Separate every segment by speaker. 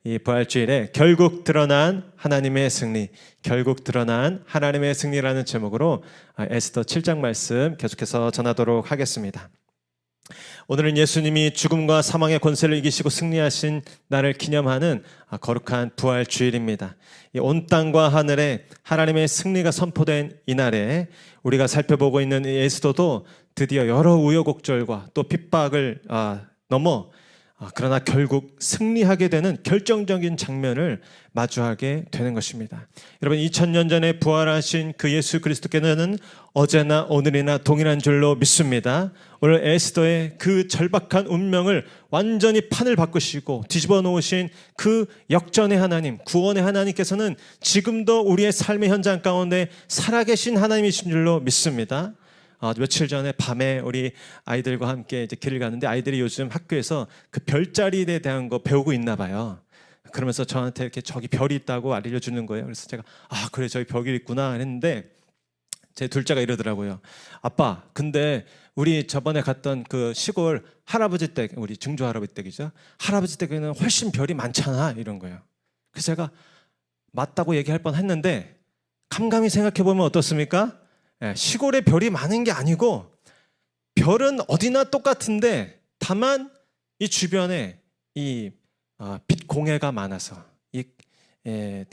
Speaker 1: 이 부활주일에 결국 드러난 하나님의 승리, 결국 드러난 하나님의 승리라는 제목으로 에스더 7장 말씀 계속해서 전하도록 하겠습니다. 오늘은 예수님이 죽음과 사망의 권세를 이기시고 승리하신 날을 기념하는 거룩한 부활주일입니다. 온 땅과 하늘에 하나님의 승리가 선포된 이날에 우리가 살펴보고 있는 이 에스더도 드디어 여러 우여곡절과 또 핍박을 넘어 그러나 결국 승리하게 되는 결정적인 장면을 마주하게 되는 것입니다. 여러분, 2000년 전에 부활하신 그 예수 그리스도께서는 어제나 오늘이나 동일한 줄로 믿습니다. 오늘 에스더의 그 절박한 운명을 완전히 판을 바꾸시고 뒤집어 놓으신 그 역전의 하나님, 구원의 하나님께서는 지금도 우리의 삶의 현장 가운데 살아계신 하나님이신 줄로 믿습니다. 며칠 전에 밤에 우리 아이들과 함께 이제 길을 가는데 아이들이 요즘 학교에서 그 별자리에 대한 거 배우고 있나 봐요. 그러면서 저한테 이렇게 저기 별이 있다고 알려주는 거예요. 그래서 제가 그래 저기 별이 있구나 했는데 제 둘째가 이러더라고요. 아빠, 근데 우리 저번에 갔던 그 시골 할아버지 댁, 우리 증조 할아버지 댁이죠. 할아버지 댁에는 훨씬 별이 많잖아 이런 거예요. 그래서 제가 맞다고 얘기할 뻔했는데 감감히 생각해 보면 어떻습니까? 시골에 별이 많은 게 아니고 별은 어디나 똑같은데 다만 이 주변에 이 빛 공해가 많아서 이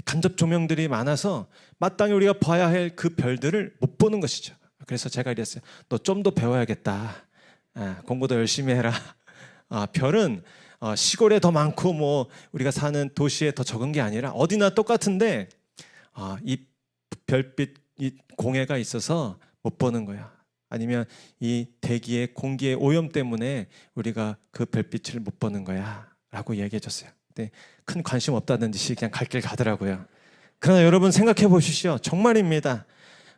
Speaker 1: 간접 조명들이 많아서 마땅히 우리가 봐야 할 그 별들을 못 보는 것이죠. 그래서 제가 이랬어요. 너 좀 더 배워야겠다. 공부도 열심히 해라. 별은 시골에 더 많고 뭐 우리가 사는 도시에 더 적은 게 아니라 어디나 똑같은데 이 별빛 이 공해가 있어서 못 보는 거야. 아니면 이 대기의 공기의 오염 때문에 우리가 그 별빛을 못 보는 거야 라고 얘기해 줬어요. 근데 큰 관심 없다는 듯이 그냥 갈 길 가더라고요. 그러나 여러분 생각해 보십시오. 정말입니다.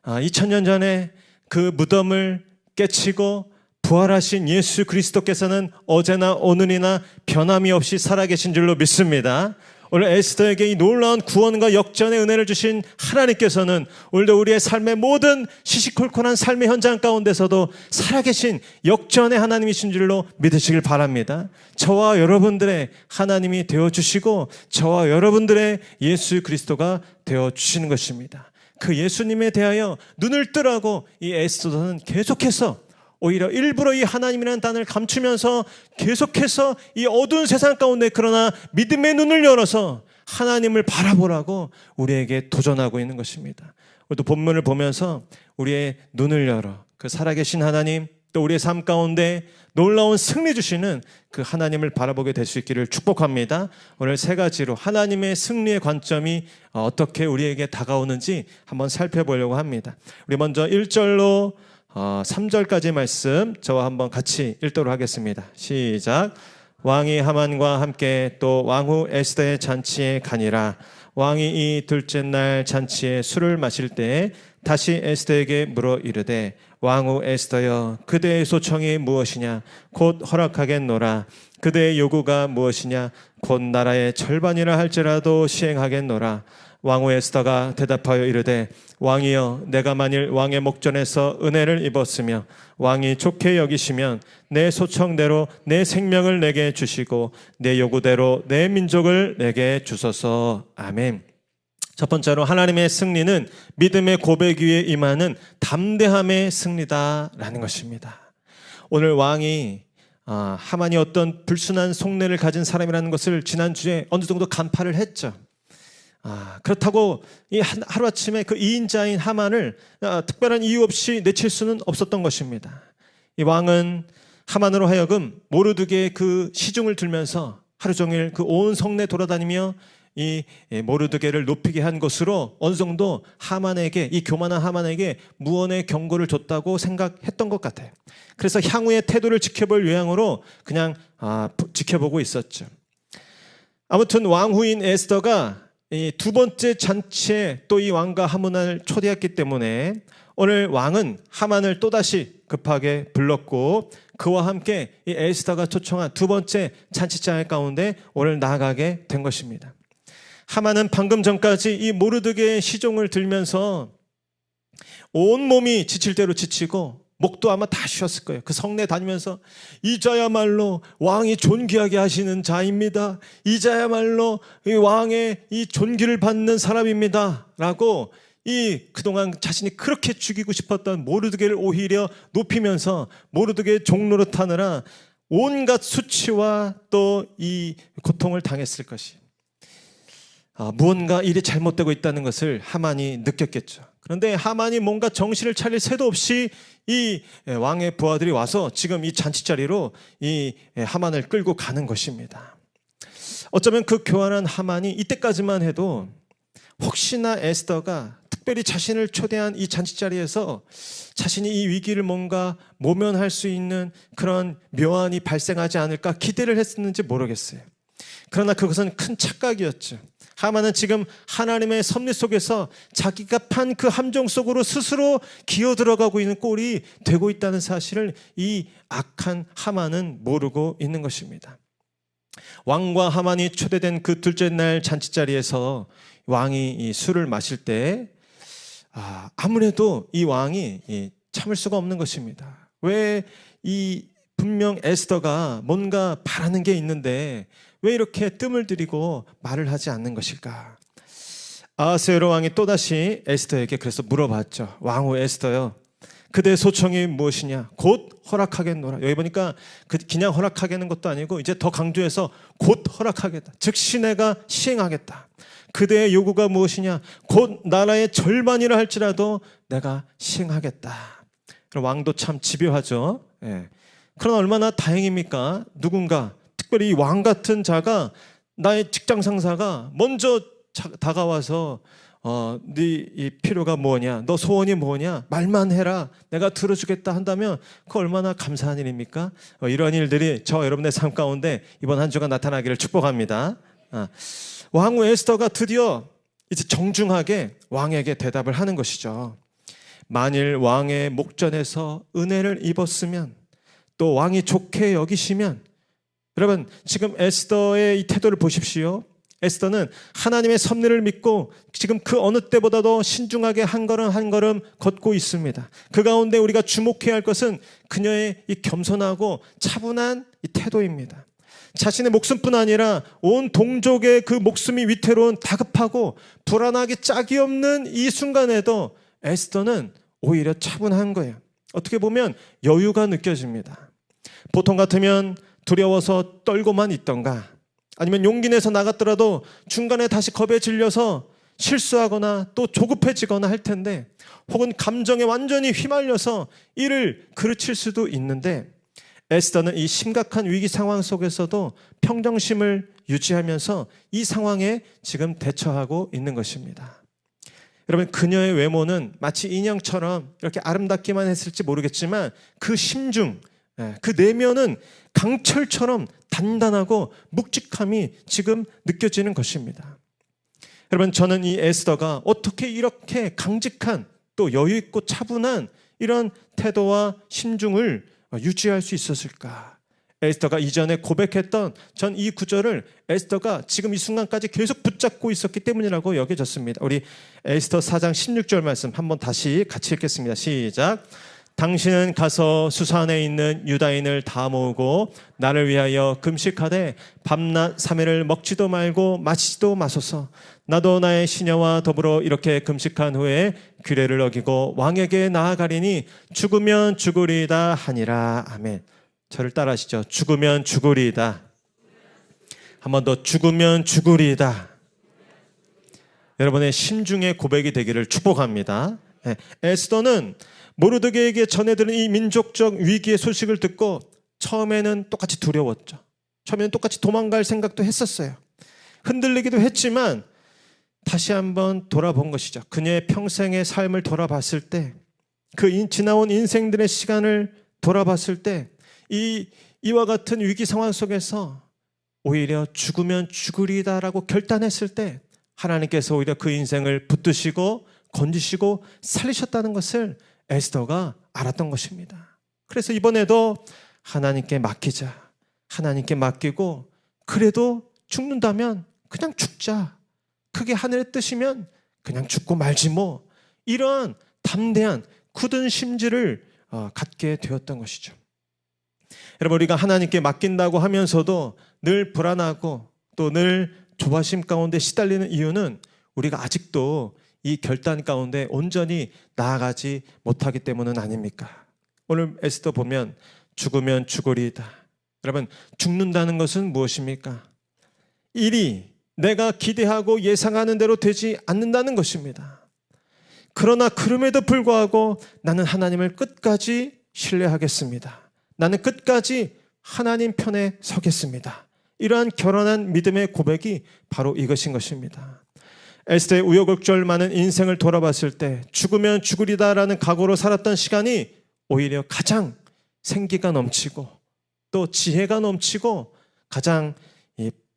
Speaker 1: 2000년 전에 그 무덤을 깨치고 부활하신 예수 그리스도께서는 어제나 오늘이나 변함이 없이 살아계신 줄로 믿습니다. 오늘 에스더에게 이 놀라운 구원과 역전의 은혜를 주신 하나님께서는 오늘도 우리의 삶의 모든 시시콜콜한 삶의 현장 가운데서도 살아계신 역전의 하나님이신 줄로 믿으시길 바랍니다. 저와 여러분들의 하나님이 되어주시고 저와 여러분들의 예수 그리스도가 되어주시는 것입니다. 그 예수님에 대하여 눈을 뜨라고 이 에스더는 계속해서 오히려 일부러 이 하나님이라는 단어를 감추면서 계속해서 이 어두운 세상 가운데 그러나 믿음의 눈을 열어서 하나님을 바라보라고 우리에게 도전하고 있는 것입니다. 오늘도 본문을 보면서 우리의 눈을 열어 그 살아계신 하나님 또 우리의 삶 가운데 놀라운 승리 주시는 그 하나님을 바라보게 될 수 있기를 축복합니다. 오늘 세 가지로 하나님의 승리의 관점이 어떻게 우리에게 다가오는지 한번 살펴보려고 합니다. 우리 먼저 1절로 3절까지 말씀 저와 한번 같이 읽도록 하겠습니다. 시작. 왕이 하만과 함께 또 왕후 에스더의 잔치에 가니라. 왕이 이 둘째 날 잔치에 술을 마실 때에 다시 에스더에게 물어 이르되 왕후 에스더여 그대의 소청이 무엇이냐 곧 허락하겠노라. 그대의 요구가 무엇이냐 곧 나라의 절반이라 할지라도 시행하겠노라. 왕후 에스더가 대답하여 이르되 왕이여 내가 만일 왕의 목전에서 은혜를 입었으며 왕이 좋게 여기시면 내 소청대로 내 생명을 내게 주시고 내 요구대로 내 민족을 내게 주소서. 아멘. 첫 번째로 하나님의 승리는 믿음의 고백 위에 임하는 담대함의 승리다라는 것입니다. 오늘 왕이 하만이 어떤 불순한 속내를 가진 사람이라는 것을 지난주에 어느 정도 간파를 했죠. 그렇다고 이 하루아침에 그 2인자인 하만을 특별한 이유 없이 내칠 수는 없었던 것입니다. 이 왕은 하만으로 하여금 모르드게의 그 시중을 들면서 하루 종일 그 온 성내 돌아다니며 이 모르드게를 높이게 한 것으로 어느 정도 하만에게, 이 교만한 하만에게 무언의 경고를 줬다고 생각했던 것 같아요. 그래서 향후의 태도를 지켜볼 요양으로 그냥 지켜보고 있었죠. 아무튼 왕후인 에스더가 이 두 번째 잔치에 또 이 왕과 하만을 초대했기 때문에 오늘 왕은 하만을 또다시 급하게 불렀고 그와 함께 이 에스더가 초청한 두 번째 잔치장 가운데 오늘 나아가게 된 것입니다. 하만은 방금 전까지 이 모르드게의 시종을 들면서 온몸이 지칠 대로 지치고 목도 아마 다 쉬었을 거예요. 그 성내 다니면서 이자야말로 왕이 존귀하게 하시는 자입니다. 이자야말로 이 왕의 이 존귀를 받는 사람입니다. 라고 그동안 자신이 그렇게 죽이고 싶었던 모르드게를 오히려 높이면서 모르드게의 종로로 타느라 온갖 수치와 또 이 고통을 당했을 것이. 무언가 일이 잘못되고 있다는 것을 하만이 느꼈겠죠. 그런데 하만이 뭔가 정신을 차릴 새도 없이 이 왕의 부하들이 와서 지금 이 잔치자리로 이 하만을 끌고 가는 것입니다. 어쩌면 그 교활한 하만이 이때까지만 해도 혹시나 에스더가 특별히 자신을 초대한 이 잔치자리에서 자신이 이 위기를 뭔가 모면할 수 있는 그런 묘안이 발생하지 않을까 기대를 했었는지 모르겠어요. 그러나 그것은 큰 착각이었죠. 하만은 지금 하나님의 섭리 속에서 자기가 판 그 함정 속으로 스스로 기어 들어가고 있는 꼴이 되고 있다는 사실을 이 악한 하만은 모르고 있는 것입니다. 왕과 하만이 초대된 그 둘째 날 잔치자리에서 왕이 이 술을 마실 때 아무래도 이 왕이 참을 수가 없는 것입니다. 왜 분명 에스더가 뭔가 바라는 게 있는데 왜 이렇게 뜸을 들이고 말을 하지 않는 것일까? 아하스웨로 왕이 또다시 에스더에게 그래서 물어봤죠. 왕후 에스더요, 그대의 소청이 무엇이냐? 곧 허락하겠노라. 여기 보니까 그냥 허락하겠는 것도 아니고 이제 더 강조해서 곧 허락하겠다. 즉 시내가 시행하겠다. 그대의 요구가 무엇이냐? 곧 나라의 절반이라 할지라도 내가 시행하겠다. 왕도 참 집요하죠. 그러나 얼마나 다행입니까? 누군가 특별히 이 왕 같은 자가, 나의 직장 상사가 먼저 다가와서 네 이 필요가 뭐냐, 너 소원이 뭐냐, 말만 해라, 내가 들어주겠다 한다면 그 얼마나 감사한 일입니까? 이러한 일들이 저 여러분의 삶 가운데 이번 한 주가 나타나기를 축복합니다. 왕후 에스더가 드디어 이제 정중하게 왕에게 대답을 하는 것이죠. 만일 왕의 목전에서 은혜를 입었으면, 또 왕이 좋게 여기시면, 여러분 지금 에스더의 이 태도를 보십시오. 에스더는 하나님의 섭리를 믿고 지금 그 어느 때보다도 신중하게 한 걸음 한 걸음 걷고 있습니다. 그 가운데 우리가 주목해야 할 것은 그녀의 이 겸손하고 차분한 이 태도입니다. 자신의 목숨뿐 아니라 온 동족의 그 목숨이 위태로운 다급하고 불안하게 짝이 없는 이 순간에도 에스더는 오히려 차분한 거예요. 어떻게 보면 여유가 느껴집니다. 보통 같으면 두려워서 떨고만 있던가, 아니면 용기 내서 나갔더라도 중간에 다시 겁에 질려서 실수하거나 또 조급해지거나 할 텐데, 혹은 감정에 완전히 휘말려서 이를 그르칠 수도 있는데, 에스더는 이 심각한 위기 상황 속에서도 평정심을 유지하면서 이 상황에 지금 대처하고 있는 것입니다. 여러분, 그녀의 외모는 마치 인형처럼 이렇게 아름답기만 했을지 모르겠지만 그 심중, 그 내면은 강철처럼 단단하고 묵직함이 지금 느껴지는 것입니다. 여러분, 저는 이 에스더가 어떻게 이렇게 강직한 또 여유있고 차분한 이런 태도와 심중을 유지할 수 있었을까? 에스더가 이전에 고백했던 전 이 구절을 에스더가 지금 이 순간까지 계속 붙잡고 있었기 때문이라고 여겨졌습니다. 우리 에스더 4장 16절 말씀 한번 다시 같이 읽겠습니다. 시작. 당신은 가서 수산에 있는 유다인을 다 모으고 나를 위하여 금식하되 밤낮 3일을 먹지도 말고 마시지도 마소서. 나도 나의 시녀와 더불어 이렇게 금식한 후에 규례를 어기고 왕에게 나아가리니 죽으면 죽으리이다 하니라. 아멘. 저를 따라하시죠. 죽으면 죽으리이다. 한 번 더, 죽으면 죽으리이다. 여러분의 심중의 고백이 되기를 축복합니다. 에스더는 모르드게에게 전해들은 이 민족적 위기의 소식을 듣고 처음에는 똑같이 두려웠죠. 처음에는 똑같이 도망갈 생각도 했었어요. 흔들리기도 했지만 다시 한번 돌아본 것이죠. 그녀의 평생의 삶을 돌아봤을 때, 그 지나온 인생들의 시간을 돌아봤을 때, 이와 같은 위기 상황 속에서 오히려 죽으면 죽으리다라고 결단했을 때 하나님께서 오히려 그 인생을 붙드시고 건지시고 살리셨다는 것을 에스더가 알았던 것입니다. 그래서 이번에도 하나님께 맡기자, 하나님께 맡기고, 그래도 죽는다면 그냥 죽자, 그게 하늘의 뜻이면 그냥 죽고 말지 뭐, 이런 담대한 굳은 심지를 갖게 되었던 것이죠. 여러분, 우리가 하나님께 맡긴다고 하면서도 늘 불안하고 또 늘 조바심 가운데 시달리는 이유는 우리가 아직도 이 결단 가운데 온전히 나아가지 못하기 때문은 아닙니까? 오늘 에스더 보면 죽으면 죽으리이다. 여러분, 죽는다는 것은 무엇입니까? 일이 내가 기대하고 예상하는 대로 되지 않는다는 것입니다. 그러나 그럼에도 불구하고 나는 하나님을 끝까지 신뢰하겠습니다. 나는 끝까지 하나님 편에 서겠습니다. 이러한 결연한 믿음의 고백이 바로 이것인 것입니다. 에스더의 우여곡절 많은 인생을 돌아봤을 때 죽으면 죽으리다라는 각오로 살았던 시간이 오히려 가장 생기가 넘치고 또 지혜가 넘치고 가장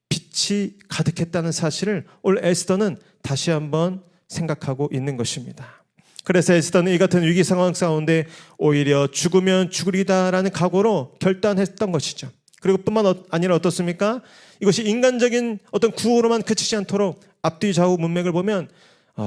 Speaker 1: 빛이 가득했다는 사실을 오늘 에스더는 다시 한번 생각하고 있는 것입니다. 그래서 에스더는 이 같은 위기 상황 가운데 오히려 죽으면 죽으리다라는 각오로 결단했던 것이죠. 그리고 뿐만 아니라 어떻습니까? 이것이 인간적인 어떤 구호로만 그치지 않도록 앞뒤 좌우 문맥을 보면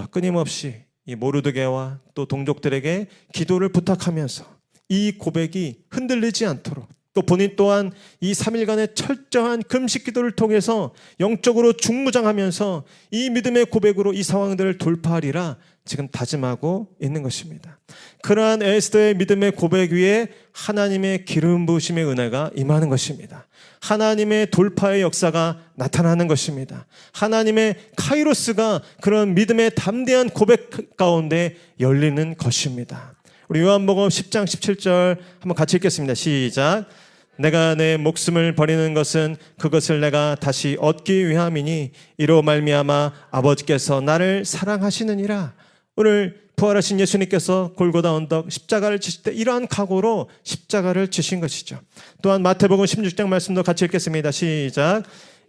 Speaker 1: 끊임없이 이 모르드게와 또 동족들에게 기도를 부탁하면서 이 고백이 흔들리지 않도록 또 본인 또한 이 3일간의 철저한 금식 기도를 통해서 영적으로 중무장하면서 이 믿음의 고백으로 이 상황들을 돌파하리라 지금 다짐하고 있는 것입니다. 그러한 에스더의 믿음의 고백 위에 하나님의 기름 부으심의 은혜가 임하는 것입니다. 하나님의 돌파의 역사가 나타나는 것입니다. 하나님의 카이로스가 그런 믿음의 담대한 고백 가운데 열리는 것입니다. 우리 요한복음 10장 17절 한번 같이 읽겠습니다. 시작. 내가 내 목숨을 버리는 것은 그것을 내가 다시 얻기 위함이니 이로 말미암아 아버지께서 나를 사랑하시느니라. 오늘 부활하신 예수님께서 골고다 언덕 십자가를 지실 때 이러한 각오로 십자가를 지신 것이죠. 또한 마태복음 16장 말씀도 같이 읽겠습니다. 시작.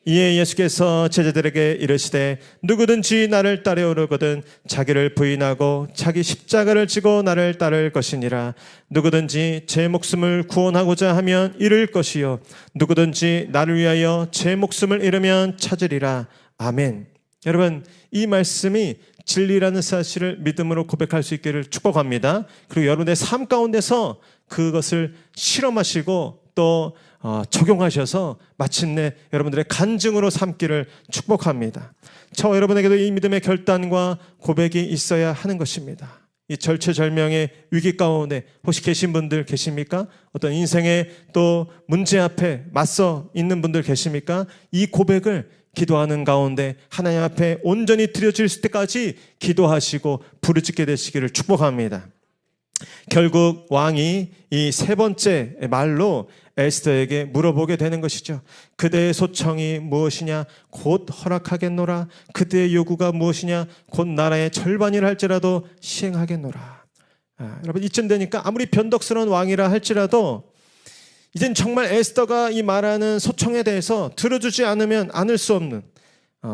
Speaker 1: 이에 예수께서 제자들에게 이르시되 누구든지 나를 따르려거든 자기를 부인하고 자기 십자가를 지고 나를 따를 것이니라. 누구든지 제 목숨을 구원하고자 하면 잃을 것이요 누구든지 나를 위하여 제 목숨을 잃으면 찾으리라. 아멘. 여러분, 이 말씀이 진리라는 사실을 믿음으로 고백할 수 있기를 축복합니다. 그리고 여러분의 삶 가운데서 그것을 실험하시고 또 적용하셔서 마침내 여러분들의 간증으로 삼기를 축복합니다. 저와 여러분에게도 이 믿음의 결단과 고백이 있어야 하는 것입니다. 이 절체절명의 위기 가운데 혹시 계신 분들 계십니까? 어떤 인생의 또 문제 앞에 맞서 있는 분들 계십니까? 이 고백을 기도하는 가운데 하나님 앞에 온전히 드려질 때까지 기도하시고 부르짖게 되시기를 축복합니다. 결국 왕이 이 세 번째 말로 에스더에게 물어보게 되는 것이죠. 그대의 소청이 무엇이냐? 곧 허락하겠노라. 그대의 요구가 무엇이냐? 곧 나라의 절반이라 할지라도 시행하겠노라. 여러분, 이쯤 되니까 아무리 변덕스러운 왕이라 할지라도 이젠 정말 에스더가 이 말하는 소청에 대해서 들어주지 않으면 않을 수 없는,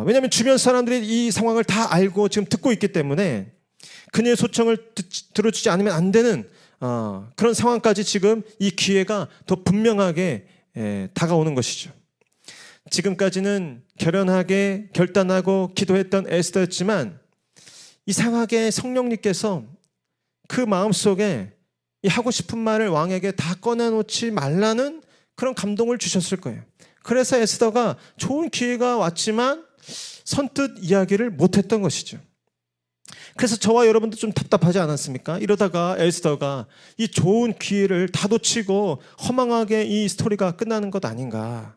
Speaker 1: 왜냐하면 주변 사람들이 이 상황을 다 알고 지금 듣고 있기 때문에 그녀의 소청을 들어주지 않으면 안 되는 그런 상황까지 지금 이 기회가 더 분명하게 다가오는 것이죠. 지금까지는 결연하게 결단하고 기도했던 에스더였지만 이상하게 성령님께서 그 마음속에 이 하고 싶은 말을 왕에게 다 꺼내놓지 말라는 그런 감동을 주셨을 거예요. 그래서 에스더가 좋은 기회가 왔지만 선뜻 이야기를 못했던 것이죠. 그래서 저와 여러분도 좀 답답하지 않았습니까? 이러다가 에스더가 이 좋은 기회를 다 놓치고 허망하게 이 스토리가 끝나는 것 아닌가.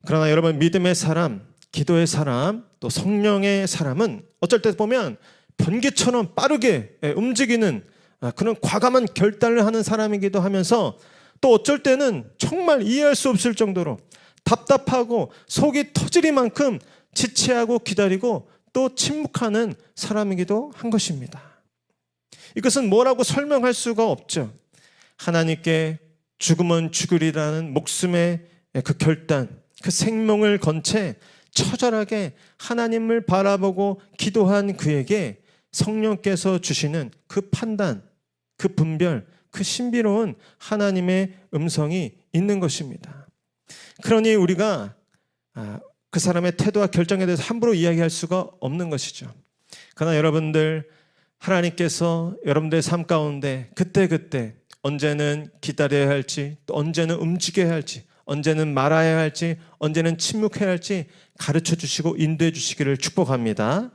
Speaker 1: 그러나 여러분, 믿음의 사람, 기도의 사람, 또 성령의 사람은 어쩔 때 보면 번개처럼 빠르게 움직이는 그런 과감한 결단을 하는 사람이기도 하면서 또 어쩔 때는 정말 이해할 수 없을 정도로 답답하고 속이 터질 만큼 지체하고 기다리고 또 침묵하는 사람이기도 한 것입니다. 이것은 뭐라고 설명할 수가 없죠. 하나님께 죽으면 죽으리라는 목숨의 그 결단, 그 생명을 건 채 처절하게 하나님을 바라보고 기도한 그에게 성령께서 주시는 그 판단, 그 분별, 그 신비로운 하나님의 음성이 있는 것입니다. 그러니 우리가 그 사람의 태도와 결정에 대해서 함부로 이야기할 수가 없는 것이죠. 그러나 여러분들, 하나님께서 여러분들의 삶 가운데 그때그때 언제는 기다려야 할지, 또 언제는 움직여야 할지, 언제는 말아야 할지, 언제는 침묵해야 할지 가르쳐 주시고 인도해 주시기를 축복합니다.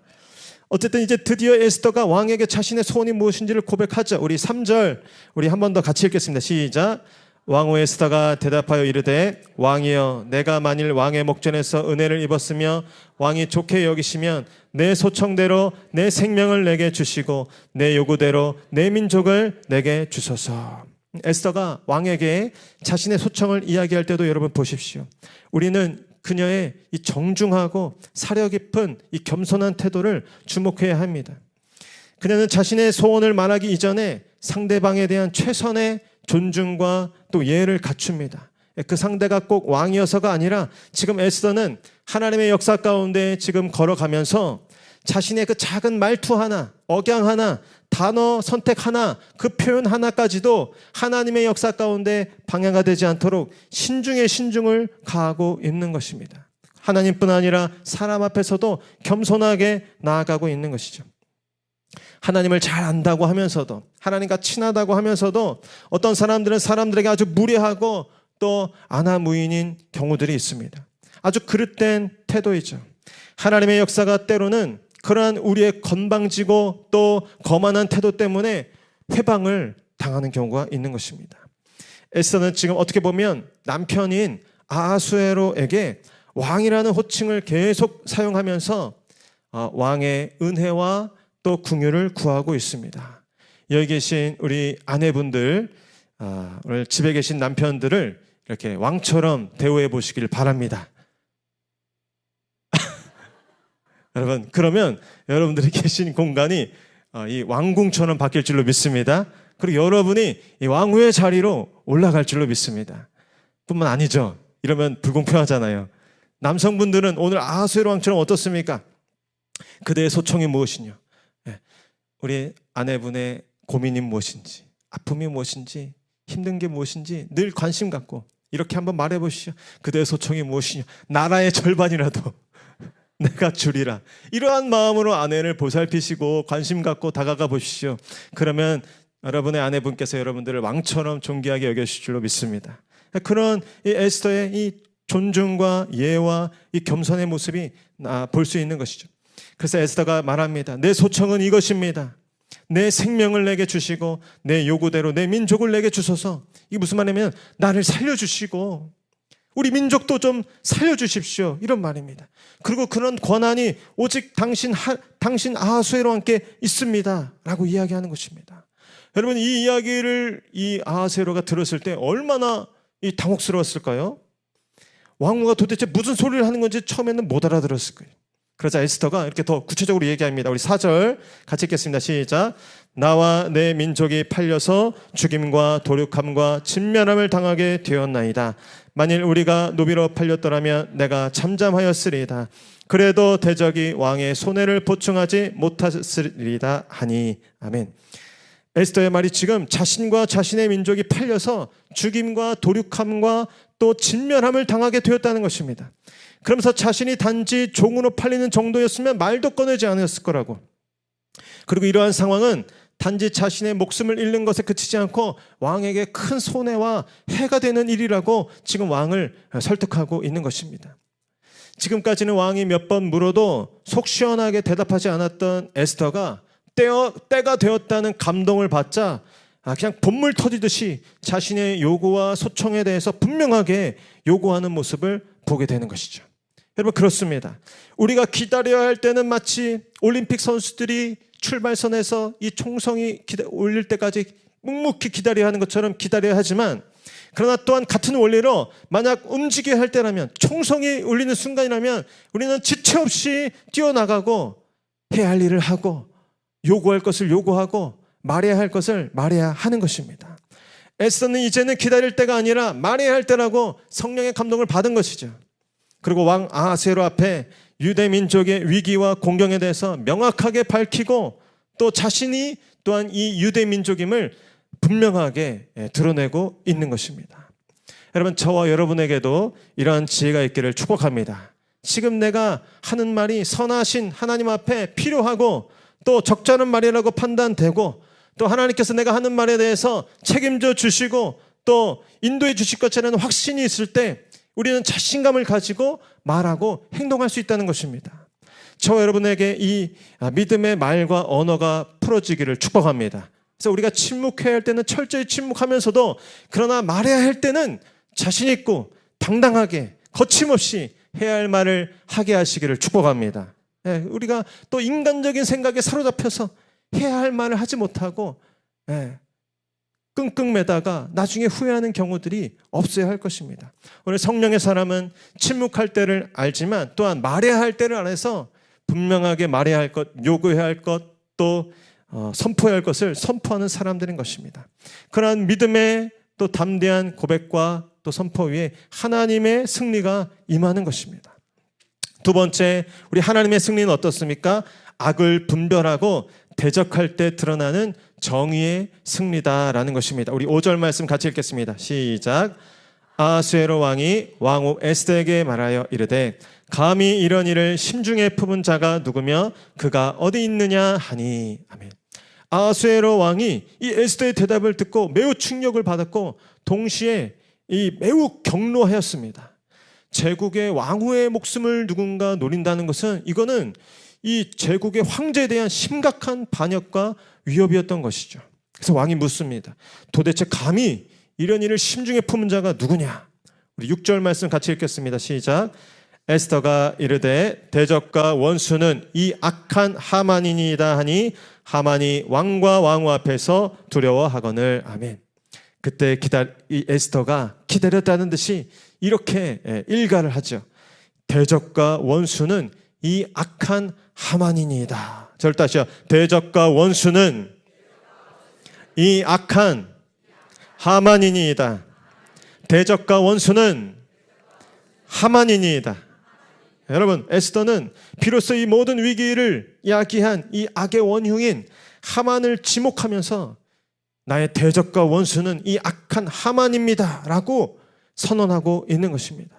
Speaker 1: 어쨌든 이제 드디어 에스더가 왕에게 자신의 소원이 무엇인지를 고백하죠. 우리 3절 우리 한 번 더 같이 읽겠습니다. 시작. 왕후 에스더가 대답하여 이르되 왕이여, 내가 만일 왕의 목전에서 은혜를 입었으며 왕이 좋게 여기시면 내 소청대로 내 생명을 내게 주시고 내 요구대로 내 민족을 내게 주소서. 에스더가 왕에게 자신의 소청을 이야기할 때도 여러분 보십시오. 우리는 그녀의 이 정중하고 사려 깊은 이 겸손한 태도를 주목해야 합니다. 그녀는 자신의 소원을 말하기 이전에 상대방에 대한 최선의 존중과 또 예를 갖춥니다. 그 상대가 꼭 왕이어서가 아니라 지금 에스더는 하나님의 역사 가운데 지금 걸어가면서 자신의 그 작은 말투 하나, 억양 하나, 단어 선택 하나, 그 표현 하나까지도 하나님의 역사 가운데 방해가 되지 않도록 신중에 신중을 가하고 있는 것입니다. 하나님뿐 아니라 사람 앞에서도 겸손하게 나아가고 있는 것이죠. 하나님을 잘 안다고 하면서도, 하나님과 친하다고 하면서도 어떤 사람들은 사람들에게 아주 무례하고 또 안하무인인 경우들이 있습니다. 아주 그릇된 태도이죠. 하나님의 역사가 때로는 그러한 우리의 건방지고 또 거만한 태도 때문에 회방을 당하는 경우가 있는 것입니다. 에스더는 지금 어떻게 보면 남편인 아하수에로에게 왕이라는 호칭을 계속 사용하면서 왕의 은혜와 또 궁유를 구하고 있습니다. 여기 계신 우리 아내분들, 오늘 집에 계신 남편들을 이렇게 왕처럼 대우해 보시길 바랍니다. 여러분, 그러면 여러분들이 계신 공간이 이 왕궁처럼 바뀔 줄로 믿습니다. 그리고 여러분이 이 왕후의 자리로 올라갈 줄로 믿습니다. 뿐만 아니죠. 이러면 불공평하잖아요. 남성분들은 오늘 아하수에로 왕처럼 어떻습니까? 그대의 소청이 무엇이냐? 우리 아내분의 고민이 무엇인지, 아픔이 무엇인지, 힘든 게 무엇인지 늘 관심 갖고 이렇게 한번 말해 보시죠. 그대의 소청이 무엇이냐? 나라의 절반이라도 내가 주리라. 이러한 마음으로 아내를 보살피시고 관심 갖고 다가가 보십시오. 그러면 여러분의 아내분께서 여러분들을 왕처럼 존귀하게 여겨주실 줄로 믿습니다. 그런 이 에스더의 이 존중과 예와 이 겸손의 모습이 볼 수 있는 것이죠. 그래서 에스더가 말합니다. 내 소청은 이것입니다. 내 생명을 내게 주시고 내 요구대로 내 민족을 내게 주소서. 이게 무슨 말이냐면 나를 살려주시고 우리 민족도 좀 살려주십시오. 이런 말입니다. 그리고 그런 권한이 오직 당신 아하수에로 함께 있습니다. 라고 이야기하는 것입니다. 여러분, 이 이야기를 이 아하수에로가 들었을 때 얼마나 당혹스러웠을까요? 왕후가 도대체 무슨 소리를 하는 건지 처음에는 못 알아들었을 거예요. 그러자 에스더가 이렇게 더 구체적으로 얘기합니다. 우리 4절 같이 읽겠습니다. 시작. 나와 내 민족이 팔려서 죽임과 도륙함과 진멸함을 당하게 되었나이다. 만일 우리가 노비로 팔렸더라면 내가 잠잠하였으리이다. 그래도 대적이 왕의 손해를 보충하지 못하였으리이다 하니. 아멘. 에스더의 말이 지금 자신과 자신의 민족이 팔려서 죽임과 도륙함과 또 진멸함을 당하게 되었다는 것입니다. 그러면서 자신이 단지 종으로 팔리는 정도였으면 말도 꺼내지 않았을 거라고. 그리고 이러한 상황은 단지 자신의 목숨을 잃는 것에 그치지 않고 왕에게 큰 손해와 해가 되는 일이라고 지금 왕을 설득하고 있는 것입니다. 지금까지는 왕이 몇 번 물어도 속 시원하게 대답하지 않았던 에스더가 때가 되었다는 감동을 받자 그냥 본물 터지듯이 자신의 요구와 소청에 대해서 분명하게 요구하는 모습을 보게 되는 것이죠. 여러분, 그렇습니다. 우리가 기다려야 할 때는 마치 올림픽 선수들이 출발선에서 이 총성이 올릴 때까지 묵묵히 기다려야 하는 것처럼 기다려야 하지만, 그러나 또한 같은 원리로 만약 움직여야 할 때라면, 총성이 울리는 순간이라면 우리는 지체 없이 뛰어나가고 해야 할 일을 하고 요구할 것을 요구하고 말해야 할 것을 말해야 하는 것입니다. 에스더는 이제는 기다릴 때가 아니라 말해야 할 때라고 성령의 감동을 받은 것이죠. 그리고 왕 아하수에로 앞에 유대 민족의 위기와 공경에 대해서 명확하게 밝히고 또 자신이 또한 이 유대 민족임을 분명하게 드러내고 있는 것입니다. 여러분, 저와 여러분에게도 이러한 지혜가 있기를 축복합니다. 지금 내가 하는 말이 선하신 하나님 앞에 필요하고 또 적절한 말이라고 판단되고 또 하나님께서 내가 하는 말에 대해서 책임져 주시고 또 인도해 주실 것이라는 확신이 있을 때 우리는 자신감을 가지고 말하고 행동할 수 있다는 것입니다. 저와 여러분에게 이 믿음의 말과 언어가 풀어지기를 축복합니다. 그래서 우리가 침묵해야 할 때는 철저히 침묵하면서도 그러나 말해야 할 때는 자신 있고 당당하게 거침없이 해야 할 말을 하게 하시기를 축복합니다. 우리가 또 인간적인 생각에 사로잡혀서 해야 할 말을 하지 못하고 끙끙 매다가 나중에 후회하는 경우들이 없어야 할 것입니다. 오늘 성령의 사람은 침묵할 때를 알지만 또한 말해야 할 때를 알아서 분명하게 말해야 할 것, 요구해야 할 것, 또 선포해야 할 것을 선포하는 사람들인 것입니다. 그러한 믿음의 또 담대한 고백과 또 선포 위에 하나님의 승리가 임하는 것입니다. 두 번째, 우리 하나님의 승리는 어떻습니까? 악을 분별하고 대적할 때 드러나는 정의의 승리다라는 것입니다. 우리 5절 말씀 같이 읽겠습니다. 시작. 아하수에로 왕이 왕후 에스더에게 말하여 이르되 감히 이런 일을 심중에 품은 자가 누구며 그가 어디 있느냐 하니. 아멘. 아하수에로 왕이 이 에스더의 대답을 듣고 매우 충격을 받았고 동시에 매우 경로하였습니다. 제국의 왕후의 목숨을 누군가 노린다는 것은 이거는 이 제국의 황제에 대한 심각한 반역과 위협이었던 것이죠. 그래서 왕이 묻습니다. 도대체 감히 이런 일을 심중에 품은 자가 누구냐? 우리 6절 말씀 같이 읽겠습니다. 시작. 에스더가 이르되 대적과 원수는 이 악한 하만이니이다 하니 하만이 왕과 왕후 앞에서 두려워하거늘. 아멘. 그때 이 에스더가 기다렸다는 듯이 이렇게 일가를 하죠. 대적과 원수는 이 악한 하만이니이다. 저를 다시요. 대적과 원수는 이 악한 하만이니이다. 대적과 원수는 하만이니이다. 여러분, 에스더는 비로소 이 모든 위기를 야기한 이 악의 원흉인 하만을 지목하면서 나의 대적과 원수는 이 악한 하만입니다 라고 선언하고 있는 것입니다.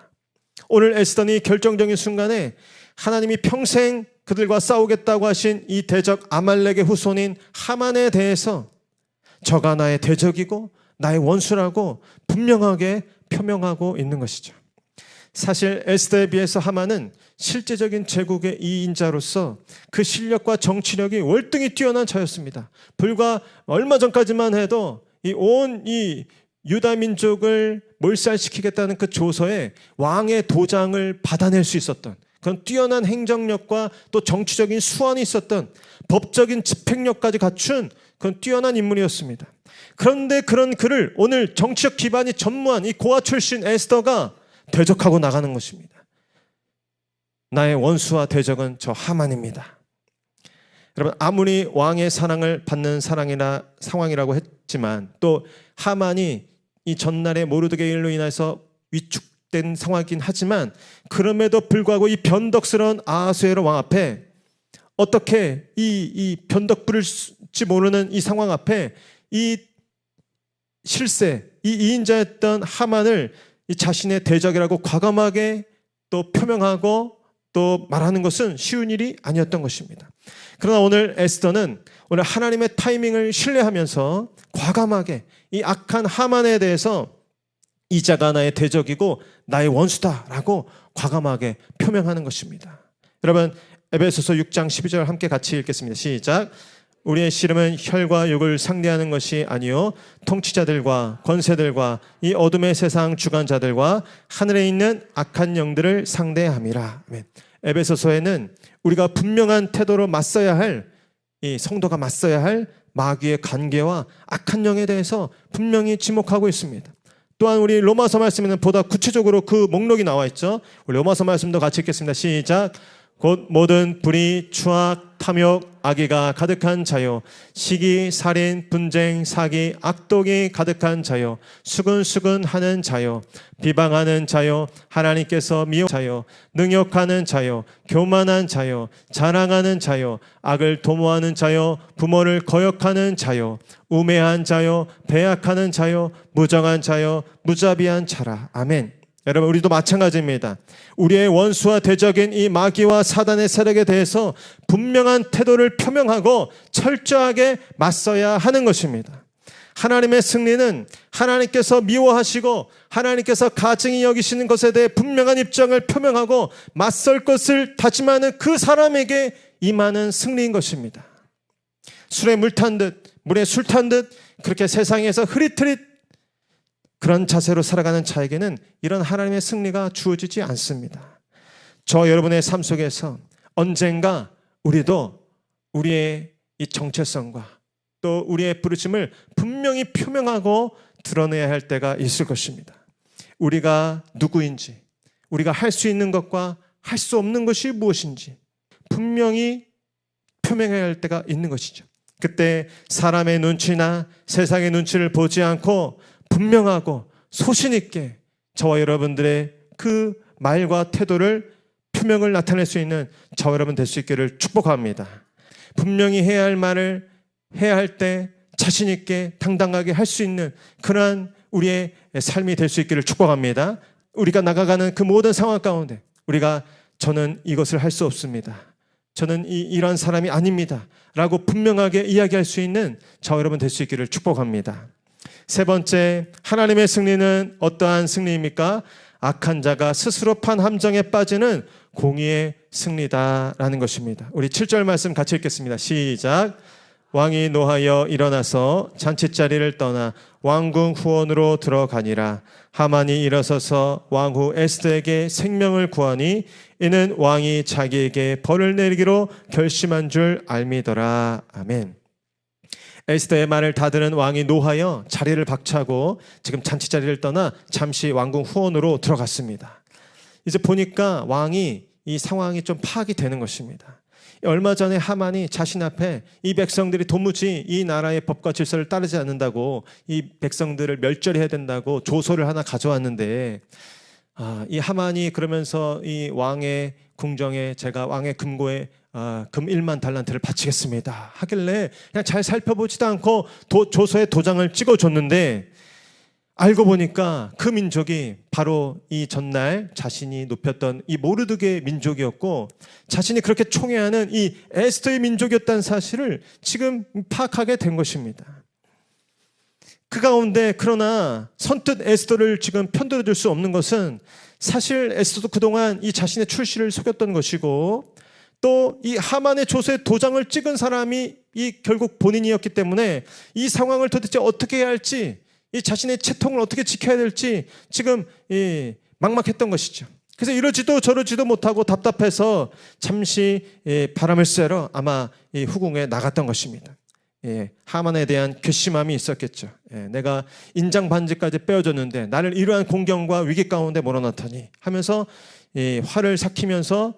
Speaker 1: 오늘 에스더는 결정적인 순간에 하나님이 평생 그들과 싸우겠다고 하신 이 대적 아말렉의 후손인 하만에 대해서 저가 나의 대적이고 나의 원수라고 분명하게 표명하고 있는 것이죠. 사실 에스더에 비해서 하만은 실제적인 제국의 이인자로서 그 실력과 정치력이 월등히 뛰어난 자였습니다. 불과 얼마 전까지만 해도 온 유다 민족을 몰살시키겠다는 그 조서에 왕의 도장을 받아낼 수 있었던 그런 뛰어난 행정력과 또 정치적인 수완이 있었던 법적인 집행력까지 갖춘 그런 뛰어난 인물이었습니다. 그런데 그런 그를 오늘 정치적 기반이 전무한 이 고아 출신 에스더가 대적하고 나가는 것입니다. 나의 원수와 대적은 저 하만입니다. 여러분, 아무리 왕의 사랑을 받는 상황이라고 했지만 또 하만이 이 전날의 모르드게의 일로 인해서 위축된 상황이긴 하지만 그럼에도 불구하고 이 변덕스러운 아하수에로 왕 앞에 어떻게 이 변덕 부릴지 모르는 이 상황 앞에 이 실세, 이 이인자였던 하만을 이 자신의 대적이라고 과감하게 또 표명하고 또 말하는 것은 쉬운 일이 아니었던 것입니다. 그러나 오늘 에스더는 오늘 하나님의 타이밍을 신뢰하면서 과감하게 이 악한 하만에 대해서 이 자가 나의 대적이고 나의 원수다라고 과감하게 표명하는 것입니다. 여러분, 에베소서 6장 12절 함께 같이 읽겠습니다. 시작. 우리의 씨름은 혈과 육을 상대하는 것이 아니요 통치자들과 권세들과 이 어둠의 세상 주관자들과 하늘에 있는 악한 영들을 상대함이라. 아멘. 에베소서에는 우리가 분명한 태도로 맞서야 할 이 성도가 맞서야 할 마귀의 관계와 악한 영에 대해서 분명히 지목하고 있습니다. 또한 우리 로마서 말씀에는 보다 구체적으로 그 목록이 나와 있죠. 우리 로마서 말씀도 같이 읽겠습니다. 시작. 곧 모든 불의, 추악, 탐욕, 악의가 가득한 자요 시기, 살인, 분쟁, 사기, 악독이 가득한 자요 수근수근하는 자요 비방하는 자요 하나님께서 미워하는 자요 능욕하는 자요 교만한 자요 자랑하는 자요 악을 도모하는 자요 부모를 거역하는 자요 우매한 자요 배약하는 자요 무정한 자요 무자비한 자라. 아멘. 여러분, 우리도 마찬가지입니다. 우리의 원수와 대적인 이 마귀와 사단의 세력에 대해서 분명한 태도를 표명하고 철저하게 맞서야 하는 것입니다. 하나님의 승리는 하나님께서 미워하시고 하나님께서 가증히 여기시는 것에 대해 분명한 입장을 표명하고 맞설 것을 다짐하는 그 사람에게 임하는 승리인 것입니다. 술에 물 탄 듯, 물에 술 탄 듯 그렇게 세상에서 흐릿흐릿 그런 자세로 살아가는 자에게는 이런 하나님의 승리가 주어지지 않습니다. 저 여러분의 삶 속에서 언젠가 우리도 우리의 이 정체성과 또 우리의 부르심을 분명히 표명하고 드러내야 할 때가 있을 것입니다. 우리가 누구인지, 우리가 할 수 있는 것과 할 수 없는 것이 무엇인지 분명히 표명해야 할 때가 있는 것이죠. 그때 사람의 눈치나 세상의 눈치를 보지 않고 분명하고 소신 있게 저와 여러분들의 그 말과 태도를 표명을 나타낼 수 있는 저와 여러분 될 수 있기를 축복합니다. 분명히 해야 할 말을 해야 할 때 자신 있게 당당하게 할 수 있는 그러한 우리의 삶이 될 수 있기를 축복합니다. 우리가 나가가는 그 모든 상황 가운데 우리가 저는 이것을 할 수 없습니다. 저는 이러한 사람이 아닙니다. 라고 분명하게 이야기할 수 있는 저와 여러분 될 수 있기를 축복합니다. 세 번째, 하나님의 승리는 어떠한 승리입니까? 악한 자가 스스로 판 함정에 빠지는 공의의 승리다라는 것입니다. 우리 7절 말씀 같이 읽겠습니다. 시작. 왕이 노하여 일어나서 잔치자리를 떠나 왕궁 후원으로 들어가니라. 하만이 일어서서 왕후 에스더에게 생명을 구하니 이는 왕이 자기에게 벌을 내리기로 결심한 줄 알미더라. 아멘. 에스더의 말을 다 들은 왕이 노하여 자리를 박차고 지금 잔치자리를 떠나 잠시 왕궁 후원으로 들어갔습니다. 이제 보니까 왕이 이 상황이 좀 파악이 되는 것입니다. 얼마 전에 하만이 자신 앞에 이 백성들이 도무지 이 나라의 법과 질서를 따르지 않는다고 이 백성들을 멸절해야 된다고 조서를 하나 가져왔는데 이 하만이 그러면서 이 왕의 궁정에 제가 왕의 금고에 금 1만 달란트를 바치겠습니다 하길래 그냥 잘 살펴보지도 않고 조서에 도장을 찍어줬는데 알고 보니까 그 민족이 바로 이 전날 자신이 높였던 이 모르드게의 민족이었고 자신이 그렇게 총애하는 이 에스더의 민족이었다는 사실을 지금 파악하게 된 것입니다. 그 가운데 그러나 선뜻 에스더를 지금 편들어줄 수 없는 것은 사실 에스더도 그동안 이 자신의 출신을 속였던 것이고 또 이 하만의 조서에 도장을 찍은 사람이 이 결국 본인이었기 때문에 이 상황을 도대체 어떻게 해야 할지 이 자신의 채통을 어떻게 지켜야 될지 지금 막막했던 것이죠. 그래서 이러지도 저러지도 못하고 답답해서 잠시 바람을 쐬러 아마 이 후궁에 나갔던 것입니다. 하만에 대한 괘씸함이 있었겠죠. 내가 인장 반지까지 빼어줬는데 나를 이러한 공경과 위기 가운데 몰아넣다니 하면서 화를 삭히면서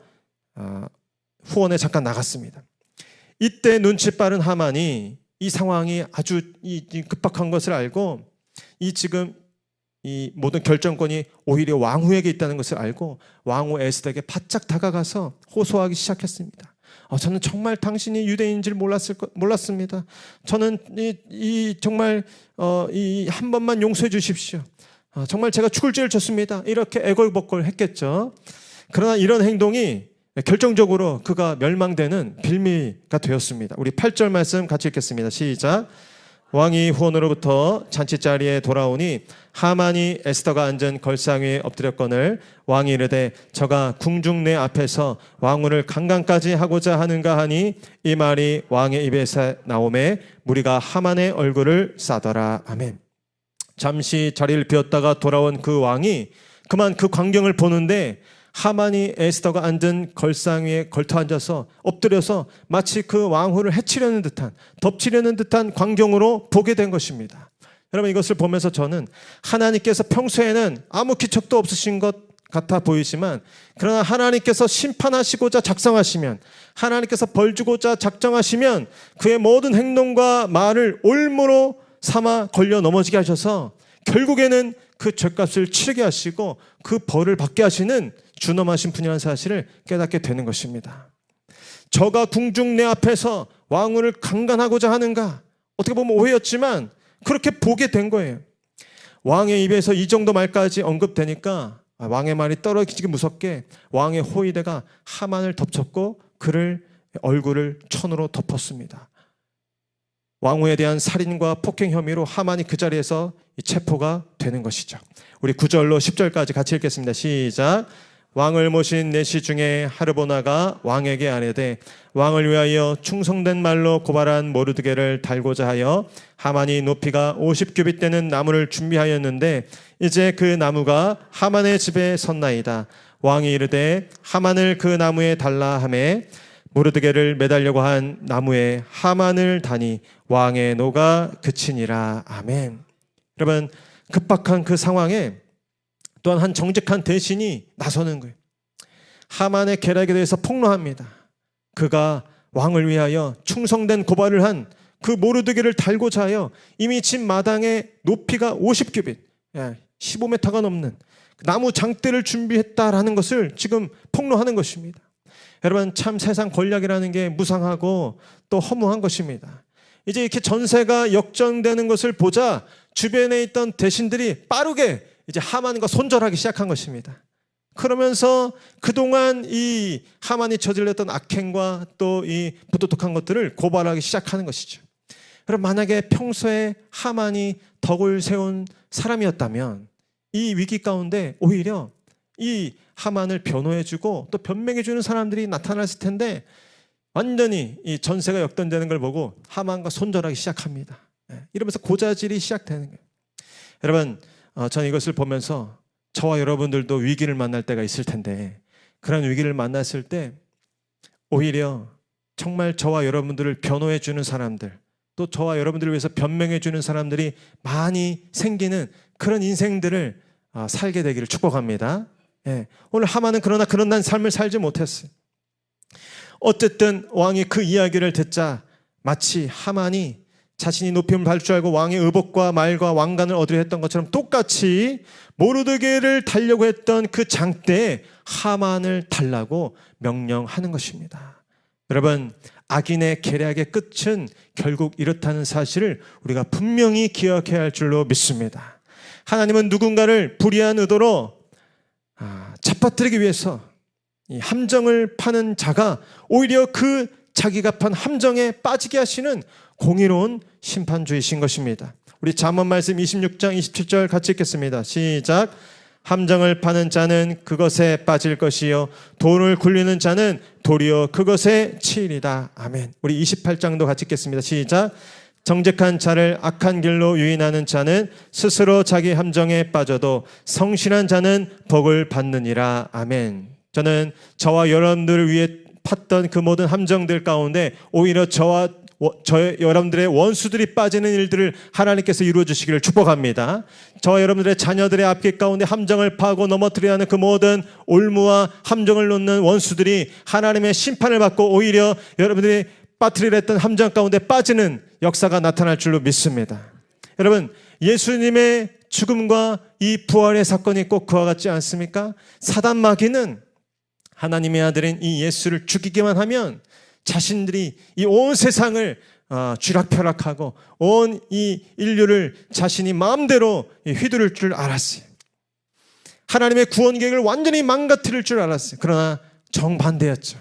Speaker 1: 후원에 잠깐 나갔습니다. 이때 눈치 빠른 하만이 이 상황이 아주 급박한 것을 알고 지금 이 모든 결정권이 오히려 왕후에게 있다는 것을 알고 왕후 에스더에게 바짝 다가가서 호소하기 시작했습니다. 저는 정말 당신이 유대인인 줄 몰랐습니다. 저는 정말 한 번만 용서해 주십시오. 정말 제가 죽을 죄를 졌습니다. 이렇게 애걸복걸 했겠죠. 그러나 이런 행동이 결정적으로 그가 멸망되는 빌미가 되었습니다. 우리 8절 말씀 같이 읽겠습니다. 시작. 왕이 후원으로부터 잔치자리에 돌아오니 하만이 에스더가 앉은 걸상 위에 엎드렸거늘 왕이 이르되 저가 궁중 내 앞에서 왕후를 강간까지 하고자 하는가 하니 이 말이 왕의 입에서 나오매 무리가 하만의 얼굴을 싸더라. 아멘. 잠시 자리를 비웠다가 돌아온 그 왕이 그만 그 광경을 보는데 하만이 에스더가 앉은 걸상 위에 걸터 앉아서 엎드려서 마치 그 왕후를 해치려는 듯한 덮치려는 듯한 광경으로 보게 된 것입니다. 여러분 이것을 보면서 저는 하나님께서 평소에는 아무 기척도 없으신 것 같아 보이지만 그러나 하나님께서 심판하시고자 작성하시면 하나님께서 벌 주고자 작정하시면 그의 모든 행동과 말을 올무로 삼아 걸려 넘어지게 하셔서 결국에는 그 죄값을 치르게 하시고 그 벌을 받게 하시는 준엄하신 분이라는 사실을 깨닫게 되는 것입니다. 저가 궁중 내 앞에서 왕후를 강간하고자 하는가? 어떻게 보면 오해였지만 그렇게 보게 된 거예요. 왕의 입에서 이 정도 말까지 언급되니까 왕의 말이 떨어지기 무섭게 왕의 호위대가 하만을 덮쳤고 그를 얼굴을 천으로 덮었습니다. 왕후에 대한 살인과 폭행 혐의로 하만이 그 자리에서 체포가 되는 것이죠. 우리 9절로 10절까지 같이 읽겠습니다. 시작. 왕을 모신 내시 중에 하르보나가 왕에게 아뢰되 왕을 위하여 충성된 말로 고발한 모르드게를 달고자 하여 하만이 높이가 50규빗 되는 나무를 준비하였는데 이제 그 나무가 하만의 집에 섰나이다. 왕이 이르되 하만을 그 나무에 달라 하매 모르드게를 매달려고 한 나무에 하만을 다니 왕의 노가 그치니라. 아멘. 여러분, 급박한 그 상황에 또한 한 정직한 대신이 나서는 거예요. 하만의 계략에 대해서 폭로합니다. 그가 왕을 위하여 충성된 고발을 한 그 모르드게를 달고자 하여 이미 집 마당에 높이가 50규빗, 15m가 넘는 나무 장대를 준비했다라는 것을 지금 폭로하는 것입니다. 여러분, 참 세상 권력이라는 게 무상하고 또 허무한 것입니다. 이제 이렇게 전세가 역전되는 것을 보자 주변에 있던 대신들이 빠르게 이제 하만과 손절하기 시작한 것입니다. 그러면서 그동안 이 하만이 저질렀던 악행과 또 이 부도덕한 것들을 고발하기 시작하는 것이죠. 그럼 만약에 평소에 하만이 덕을 세운 사람이었다면 이 위기 가운데 오히려 이 하만을 변호해주고 또 변명해주는 사람들이 나타났을 텐데 완전히 이 전세가 역전되는 걸 보고 하만과 손절하기 시작합니다. 이러면서 고자질이 시작되는 거예요. 여러분, 저는 이것을 보면서 저와 여러분들도 위기를 만날 때가 있을 텐데 그런 위기를 만났을 때 오히려 정말 저와 여러분들을 변호해주는 사람들 또 저와 여러분들을 위해서 변명해주는 사람들이 많이 생기는 그런 인생들을 살게 되기를 축복합니다. 오늘 하만은 그러나 그런 난 삶을 살지 못했어요. 어쨌든 왕이 그 이야기를 듣자 마치 하만이 자신이 높임을 받을 줄 알고 왕의 의복과 말과 왕관을 얻으려 했던 것처럼 똑같이 모르드게를 달려고 했던 그 장대에 하만을 달라고 명령하는 것입니다. 여러분, 악인의 계략의 끝은 결국 이렇다는 사실을 우리가 분명히 기억해야 할 줄로 믿습니다. 하나님은 누군가를 불의한 의도로 잡아뜨리기 위해서 이 함정을 파는 자가 오히려 그 자기가 판 함정에 빠지게 하시는 공의로운 심판주이신 것입니다. 우리 잠언 말씀 26장 27절 같이 읽겠습니다. 시작. 함정을 파는 자는 그것에 빠질 것이요 돈을 굴리는 자는 도리어 그것에 치이리다. 아멘. 우리 28장도 같이 읽겠습니다. 시작. 정직한 자를 악한 길로 유인하는 자는 스스로 자기 함정에 빠져도 성실한 자는 복을 받느니라. 아멘. 저는 저와 여러분들을 위해 팠던 그 모든 함정들 가운데 오히려 저와 여러분들의 원수들이 빠지는 일들을 하나님께서 이루어 주시기를 축복합니다. 저와 여러분들의 자녀들의 앞길 가운데 함정을 파고 넘어뜨리려 하는 그 모든 올무와 함정을 놓는 원수들이 하나님의 심판을 받고 오히려 여러분들이 빠뜨리려 했던 함정 가운데 빠지는 역사가 나타날 줄로 믿습니다. 여러분, 예수님의 죽음과 이 부활의 사건이 꼭 그와 같지 않습니까? 사단 마귀는 하나님의 아들인 이 예수를 죽이기만 하면 자신들이 이 온 세상을 쥐락펴락하고 온 이 인류를 자신이 마음대로 휘두를 줄 알았어요. 하나님의 구원 계획을 완전히 망가뜨릴 줄 알았어요. 그러나 정반대였죠.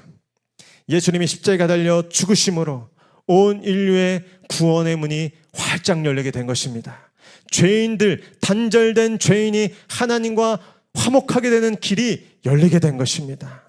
Speaker 1: 예수님이 십자가에 달려 죽으심으로 온 인류의 구원의 문이 활짝 열리게 된 것입니다. 죄인들, 단절된 죄인이 하나님과 화목하게 되는 길이 열리게 된 것입니다.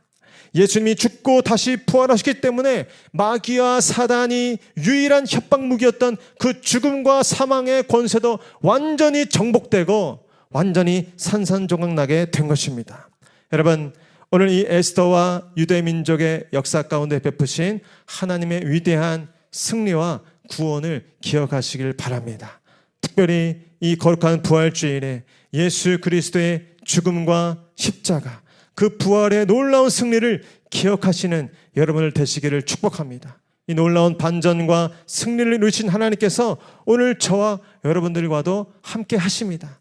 Speaker 1: 예수님이 죽고 다시 부활하셨기 때문에 마귀와 사단이 유일한 협박 무기였던 그 죽음과 사망의 권세도 완전히 정복되고 완전히 산산조각나게 된 것입니다. 여러분, 오늘 이 에스더와 유대 민족의 역사 가운데 베푸신 하나님의 위대한 승리와 구원을 기억하시길 바랍니다. 특별히 이 거룩한 부활주일에 예수 그리스도의 죽음과 십자가, 그 부활의 놀라운 승리를 기억하시는 여러분을 되시기를 축복합니다. 이 놀라운 반전과 승리를 이루신 하나님께서 오늘 저와 여러분들과도 함께 하십니다.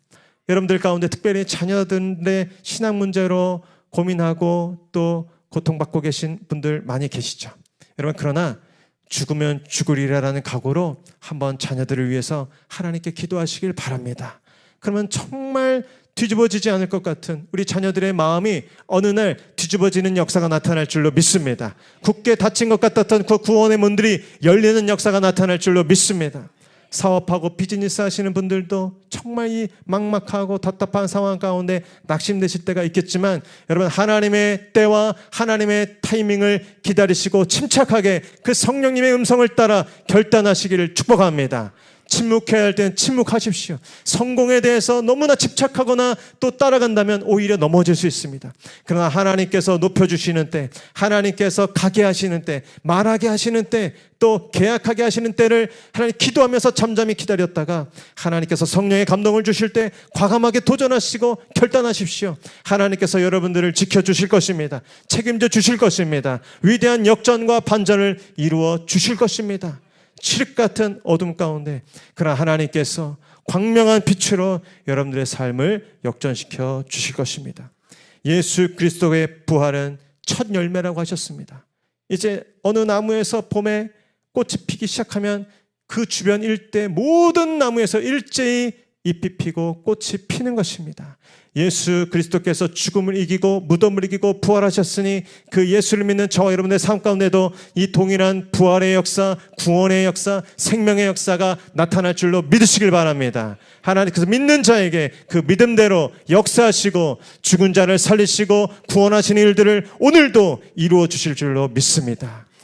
Speaker 1: 여러분들 가운데 특별히 자녀들의 신앙 문제로 고민하고 또 고통받고 계신 분들 많이 계시죠. 여러분, 그러나 죽으면 죽으리라라는 각오로 한번 자녀들을 위해서 하나님께 기도하시길 바랍니다. 그러면 정말 뒤집어지지 않을 것 같은 우리 자녀들의 마음이 어느 날 뒤집어지는 역사가 나타날 줄로 믿습니다. 굳게 닫힌 것 같았던 그 구원의 문들이 열리는 역사가 나타날 줄로 믿습니다. 사업하고 비즈니스 하시는 분들도 정말 이 막막하고 답답한 상황 가운데 낙심되실 때가 있겠지만, 여러분, 하나님의 때와 하나님의 타이밍을 기다리시고 침착하게 그 성령님의 음성을 따라 결단하시기를 축복합니다. 침묵해야 할 때는 침묵하십시오. 성공에 대해서 너무나 집착하거나 또 따라간다면 오히려 넘어질 수 있습니다. 그러나 하나님께서 높여주시는 때, 하나님께서 가게 하시는 때, 말하게 하시는 때, 또 계약하게 하시는 때를 하나님 기도하면서 잠잠히 기다렸다가 하나님께서 성령의 감동을 주실 때 과감하게 도전하시고 결단하십시오. 하나님께서 여러분들을 지켜주실 것입니다. 책임져 주실 것입니다. 위대한 역전과 반전을 이루어 주실 것입니다. 칠흑 같은 어둠 가운데 그러나 하나님께서 광명한 빛으로 여러분들의 삶을 역전시켜 주실 것입니다. 예수 그리스도의 부활은 첫 열매라고 하셨습니다. 이제 어느 나무에서 봄에 꽃이 피기 시작하면 그 주변 일대 모든 나무에서 일제히 잎이 피고 꽃이 피는 것입니다. 예수 그리스도께서 죽음을 이기고 무덤을 이기고 부활하셨으니 그 예수를 믿는 저와 여러분의 삶 가운데도 이 동일한 부활의 역사, 구원의 역사, 생명의 역사가 나타날 줄로 믿으시길 바랍니다. 하나님께서 믿는 자에게 그 믿음대로 역사하시고 죽은 자를 살리시고 구원하시는 일들을 오늘도 이루어 주실 줄로 믿습니다.